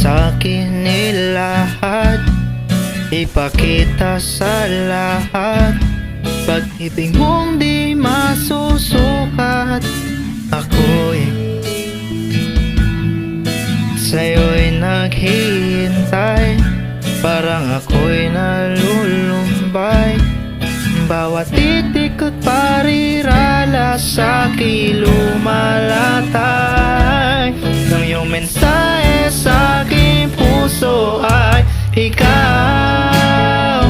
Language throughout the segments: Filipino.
sa'kin lahat, ipakita sa lahat. Pag-ibig mong di masusukat, ako'y sa'yo'y naghihintay. Parang ako'y nalulumbay, bawat titik at parirala sa'kin lumalatay. Ang iyong mensahe sa'king puso ay ikaw.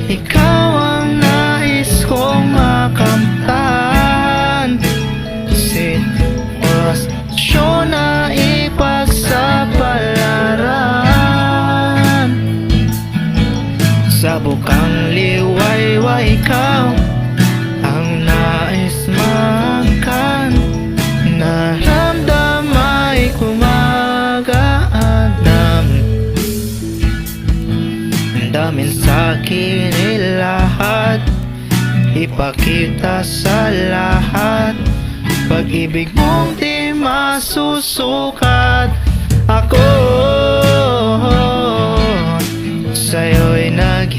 Ikaw ang nais kong makamtan, sitwasyon na ipagsapalaran. Sa bukang liwayway, ikaw ang nais makan. Naramdam ay kumagaan, damin sa'kin lahat, ipakita sa lahat. Pag-ibig mong di masusukat, ako sa'yo'y nag